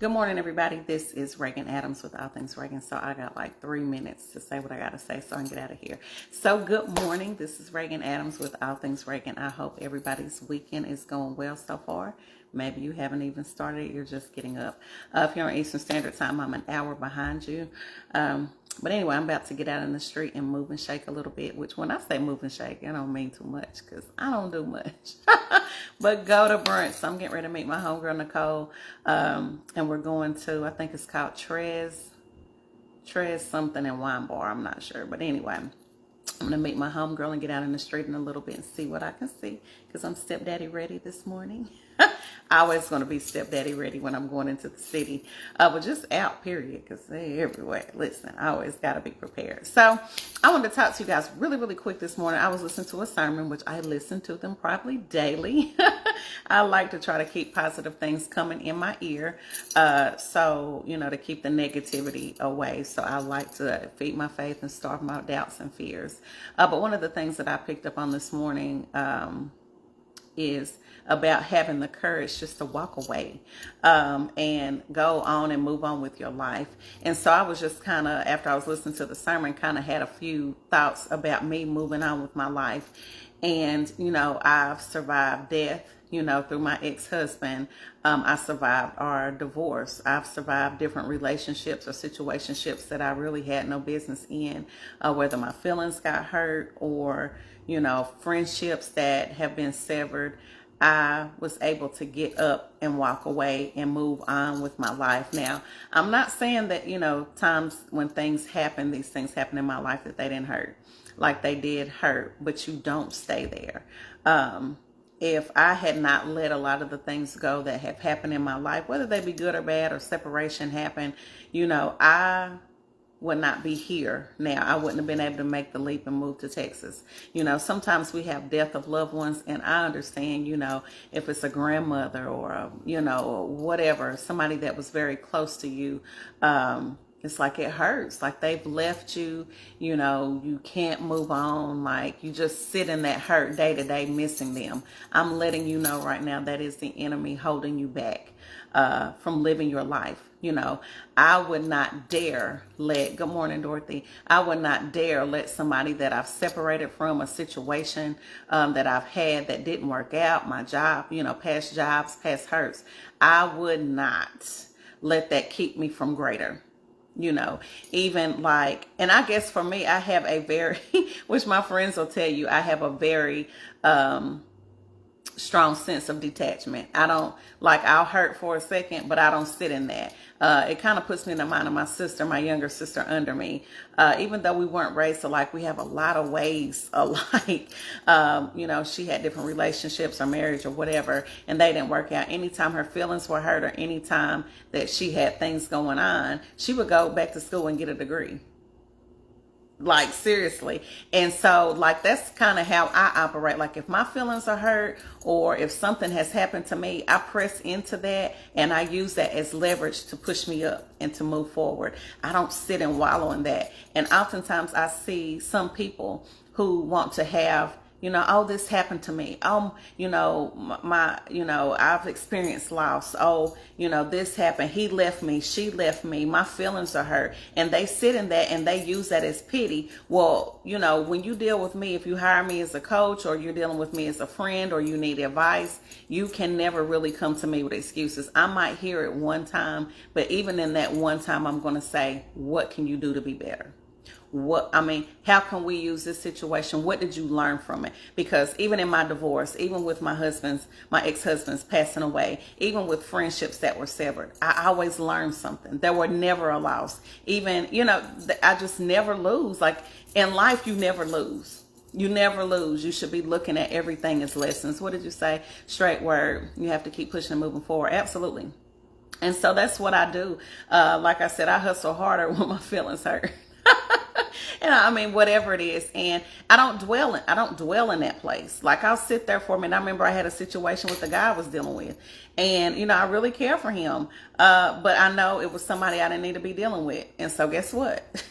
Good morning, everybody. This is Regan Adams with All Things Regan. So I got like 3 minutes to say what I got to say so I can get out of here. So good morning. This is Regan Adams with All Things Regan. I hope everybody's weekend is going well so far. Maybe you haven't even started. You're just getting up. If you're on Eastern Standard Time, I'm an hour behind you. But anyway, I'm about to get out in the street and move and shake a little bit, which when I say move and shake, I don't mean too much because I don't do much. But go to brunch. So I'm getting ready to meet my homegirl, Nicole. And we're going to, I think it's called Trez something and wine bar. I'm not sure. But anyway, I'm going to meet my homegirl and get out in the street in a little bit and see what I can see because I'm stepdaddy ready this morning. Always going to be stepdaddy ready when I'm going into the city. But just out, period, because they're everywhere. Listen, I always got to be prepared. So I wanted to talk to you guys really quick this morning. I was listening to a sermon, which I listen to them probably daily. I like to try to keep positive things coming in my ear. So, to keep the negativity away. So I like to feed my faith and starve my doubts and fears. But one of the things that I picked up on this morning is about having the courage just to walk away and go on and move on with your life. And so I was just kind of, after I was listening to the sermon, kind of had a few thoughts about me moving on with my life. And, I've survived death, through my ex-husband. I survived our divorce. I've survived different relationships or situationships that I really had no business in, whether my feelings got hurt or, friendships that have been severed. I was able to get up and walk away and move on with my life. Now, I'm not saying that, times when these things happen in my life that they didn't hurt. Like they did hurt, but you don't stay there. If I had not let a lot of the things go that have happened in my life, whether they be good or bad or separation happened, I would not be here now. I wouldn't have been able to make the leap and move to Texas. Sometimes we have death of loved ones, and I understand, if it's a grandmother or, whatever, somebody that was very close to you, it's like it hurts, like they've left you, you can't move on, like you just sit in that hurt day to day missing them. I'm letting you know right now that is the enemy holding you back from living your life. I would not dare good morning, Dorothy. I would not dare let somebody that I've separated from, a situation that I've had that didn't work out, my job, past jobs, past hurts. I would not let that keep me from greater. Even like, and I guess for me, I have a very, which my friends will tell you, I have a very strong sense of detachment. I don't, like, I'll hurt for a second, but I don't sit in that. It kind of puts me in the mind of my sister, my younger sister under me. Even though we weren't raised alike, we have a lot of ways alike. She had different relationships or marriage or whatever, and they didn't work out. Anytime her feelings were hurt or anytime that she had things going on, she would go back to school and get a degree. Like, seriously. And so, like, that's kind of how I operate. Like, if my feelings are hurt or if something has happened to me, I press into that and I use that as leverage to push me up and to move forward. I don't sit and wallow in that. And oftentimes I see some people who want to have, oh, this happened to me. I've experienced loss. Oh, this happened. He left me. She left me. My feelings are hurt. And they sit in that and they use that as pity. Well, when you deal with me, if you hire me as a coach or you're dealing with me as a friend or you need advice, you can never really come to me with excuses. I might hear it one time, but even in that one time, I'm going to say, what can you do to be better? How can we use this situation? What did you learn from it? Because even in my divorce, even with my ex-husbands passing away, even with friendships that were severed, I always learned something. There were never a loss. Even, I just never lose. Like in life, you never lose. You never lose. You should be looking at everything as lessons. What did you say? Straight word. You have to keep pushing and moving forward. Absolutely. And so that's what I do. Like I said, I hustle harder when my feelings hurt. And whatever it is. And I don't dwell in that place. Like I'll sit there for a minute. I remember I had a situation with the guy I was dealing with. And, I really care for him. But I know it was somebody I didn't need to be dealing with. And so guess what?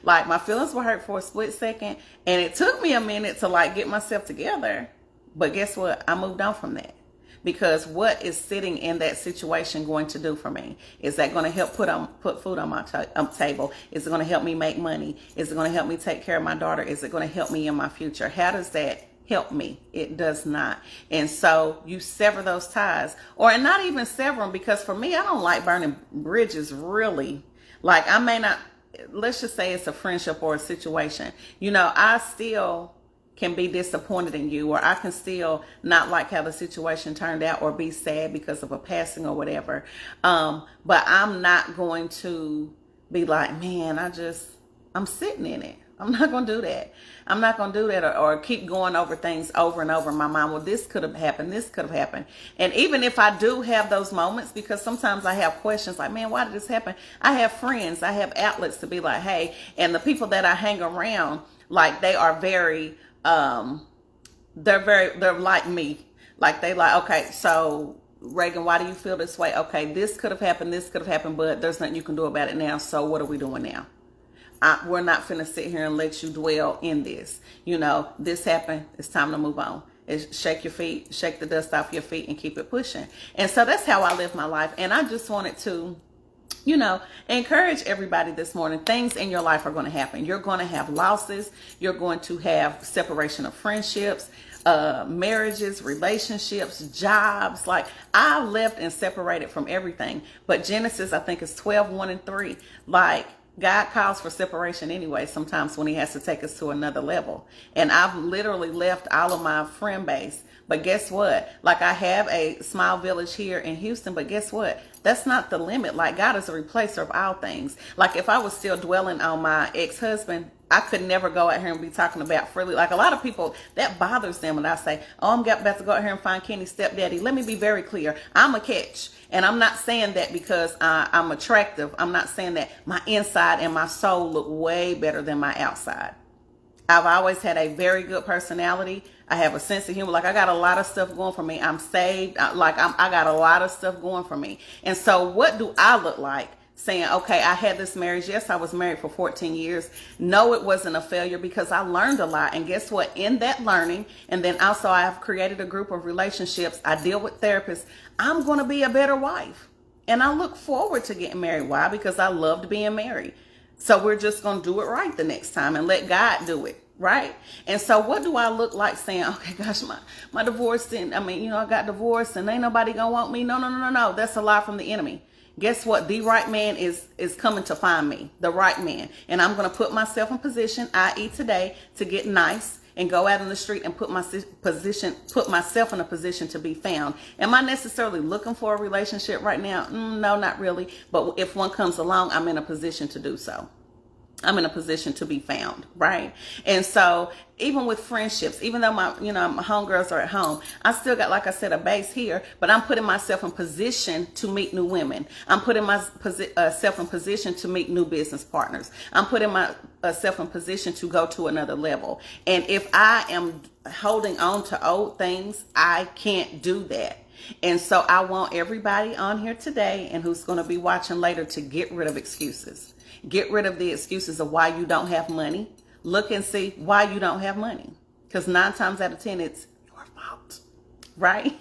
Like my feelings were hurt for a split second. And it took me a minute to like get myself together. But guess what? I moved on from that. Because what is sitting in that situation going to do for me? Is that going to help put food on my table? Is it going to help me make money? Is it going to help me take care of my daughter? Is it going to help me in my future? How does that help me? It does not. And so you sever those ties, or not even sever them, because for me, I don't like burning bridges, really. Like, I may not, let's just say it's a friendship or a situation. I still can be disappointed in you, or I can still not like how the situation turned out, or be sad because of a passing or whatever. But I'm not going to be like, man, I'm sitting in it. I'm not going to do that. I'm not going to do that, or keep going over things over and over in my mind. Well, this could have happened. This could have happened. And even if I do have those moments, because sometimes I have questions like, man, why did this happen? I have friends. I have outlets to be like, hey, and the people that I hang around, like, they are very, they're like me. Like, they like, okay, so Regan, why do you feel this way? Okay, this could have happened. This could have happened, but there's nothing you can do about it now. So what are we doing now? We're not finna sit here and let you dwell in this. This happened. It's time to move on. Shake your feet, shake the dust off your feet, and keep it pushing. And so that's how I live my life. And I just wanted to, encourage everybody this morning. Things in your life are going to happen. You're going to have losses. You're going to have separation of friendships, marriages, relationships, jobs. Like, I left and separated from everything. But Genesis, I think, is 12:1-3. Like, God calls for separation anyway, sometimes, when he has to take us to another level. And I've literally left all of my friend base. But guess what? Like, I have a small village here in Houston, but guess what? That's not the limit. Like, God is a replacer of all things. Like, if I was still dwelling on my ex-husband, I could never go out here and be talking about freely. Like, a lot of people, that bothers them when I say, oh, I'm about to go out here and find Kenny's stepdaddy. Let me be very clear. I'm a catch. And I'm not saying that because I'm attractive. I'm not saying that. My inside and my soul look way better than my outside. I've always had a very good personality. I have a sense of humor. Like, I got a lot of stuff going for me. I'm saved. I got a lot of stuff going for me. And so what do I look like? Saying, okay, I had this marriage. Yes, I was married for 14 years. No, it wasn't a failure, because I learned a lot. And guess what? In that learning, and then also I have created a group of relationships. I deal with therapists. I'm going to be a better wife. And I look forward to getting married. Why? Because I loved being married. So we're just going to do it right the next time and let God do it. Right? And so what do I look like saying, okay, gosh, my divorce didn't, I got divorced and ain't nobody going to want me. No. That's a lie from the enemy. Guess what? The right man is coming to find me, the right man. And I'm going to put myself in position, i.e. today, to get nice and go out in the street and put myself in a position to be found. Am I necessarily looking for a relationship right now? No, not really. But if one comes along, I'm in a position to do so. I'm in a position to be found, right? And so even with friendships, even though my homegirls are at home, I still got, like I said, a base here, but I'm putting myself in position to meet new women. I'm putting myself in position to meet new business partners. I'm putting myself in position to go to another level. And if I am holding on to old things, I can't do that. And so I want everybody on here today and who's going to be watching later to get rid of excuses. Get rid of the excuses of why you don't have money. Look and see why you don't have money. Because 9 times out of 10, it's your fault, right?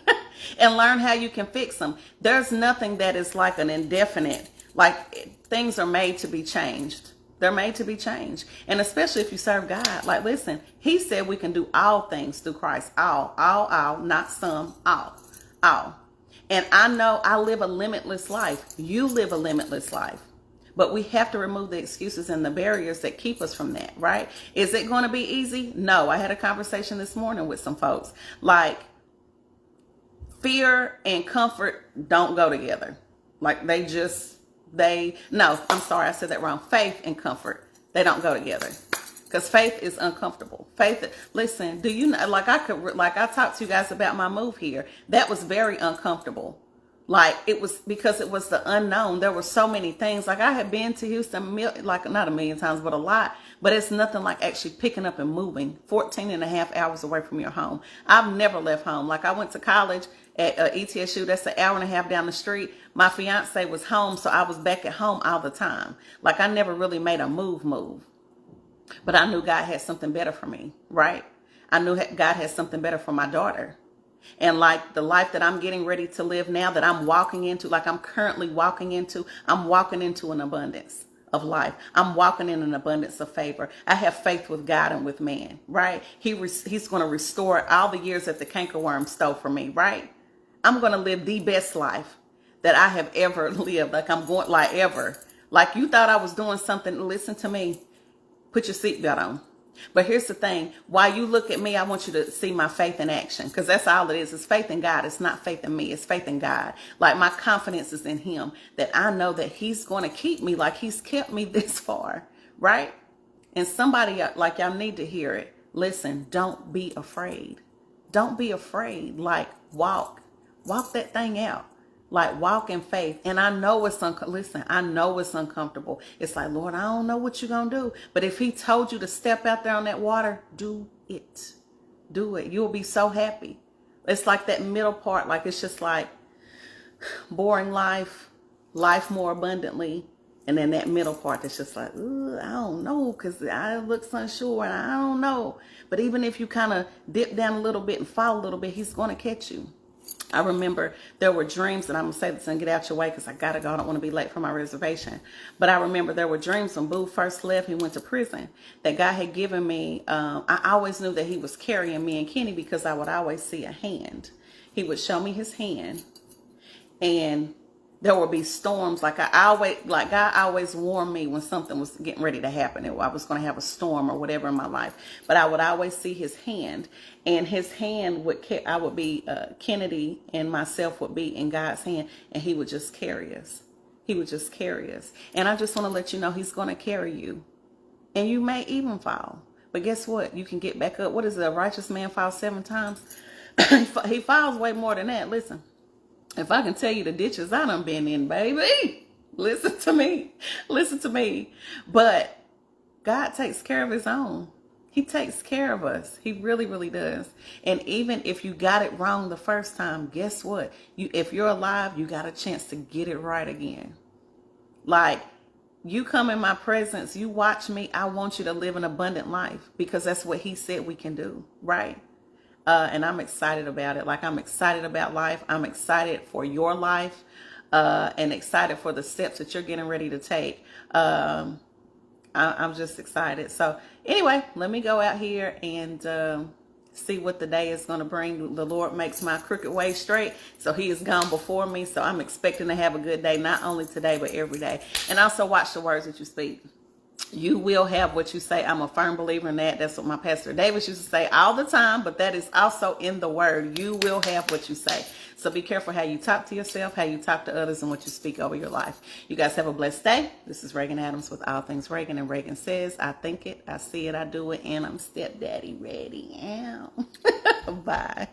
And learn how you can fix them. There's nothing that is like an indefinite, like, things are made to be changed. They're made to be changed. And especially if you serve God. Like, listen, he said we can do all things through Christ. All, not some, all. And I know I live a limitless life. You live a limitless life. But we have to remove the excuses and the barriers that keep us from that, right? Is it going to be easy? No. I had a conversation this morning with some folks. Like, fear and comfort don't go together. Like, no, I'm sorry, I said that wrong. Faith and comfort, they don't go together. Because faith is uncomfortable. Listen, do you know, like I talked to you guys about my move here. That was very uncomfortable. Like, it was because it was the unknown. There were so many things. Like, I had been to Houston, like, not a million times, but a lot. But it's nothing like actually picking up and moving 14 and a half hours away from your home. I've never left home. Like, I went to college at ETSU. That's an hour and a half down the street. My fiance was home, so I was back at home all the time. Like, I never really made a move. But I knew God had something better for me, right? I knew God had something better for my daughter. And like the life that I'm getting ready to live now, that I'm walking into, like I'm currently walking into, I'm walking into an abundance of life. I'm walking in an abundance of favor. I have faith with God and with man, right? He's going to restore all the years that the cankerworm stole from me, right? I'm going to live the best life that I have ever lived. Like I'm going, like ever. Like you thought I was doing something. Listen to me. Put your seatbelt on. But here's the thing. While you look at me, I want you to see my faith in action. Because that's all it is. It's faith in God. It's not faith in me. It's faith in God. Like my confidence is in him. That I know that he's going to keep me like he's kept me this far. Right? And somebody like y'all need to hear it. Listen, don't be afraid. Don't be afraid. Like walk. Walk that thing out. Like walk in faith. And I know it's listen, I know it's uncomfortable. It's like, Lord, I don't know what you're going to do. But if he told you to step out there on that water, do it. Do it. You'll be so happy. It's like that middle part. Like it's just like boring life, life more abundantly. And then that middle part that's just like, ooh, I don't know, because I look unsure and I don't know. But even if you kind of dip down a little bit and fall a little bit, he's going to catch you. I remember there were dreams, and I'm going to say this and get out your way because I got to go. I don't want to be late for my reservation. But I remember there were dreams when Boo first left. He went to prison that God had given me. I always knew that he was carrying me and Kenny because I would always see a hand. He would show me his hand, and there would be storms. Like God always warned me when something was getting ready to happen. I was going to have a storm or whatever in my life. But I would always see his hand, and his hand I would be, Kennedy and myself would be in God's hand, and he would just carry us. He would just carry us. And I just want to let you know he's going to carry you. And you may even fall. But guess what? You can get back up. What is it? A righteous man falls 7 times? He falls way more than that. Listen. If I can tell you the ditches I done been in, baby, listen to me. Listen to me. But God takes care of his own. He takes care of us. He really, really does. And even if you got it wrong the first time, guess what? If you're alive, you got a chance to get it right again. Like, you come in my presence, you watch me, I want you to live an abundant life because that's what he said we can do, right? And I'm excited about it. Like I'm excited about life. I'm excited for your life and excited for the steps that you're getting ready to take. I'm just excited. So anyway, let me go out here and see what the day is going to bring. The Lord makes my crooked way straight. So he has gone before me. So I'm expecting to have a good day, not only today, but every day. And also watch the words that you speak. You will have what you say. I'm a firm believer in that. That's what my pastor Davis used to say all the time, but that is also in the word. You will have what you say. So be careful how you talk to yourself, how you talk to others, and what you speak over your life. You guys have a blessed day. This is Regan Adams with All Things Regan, and Regan says, I think it, I see it, I do it, and I'm stepdaddy ready. Bye.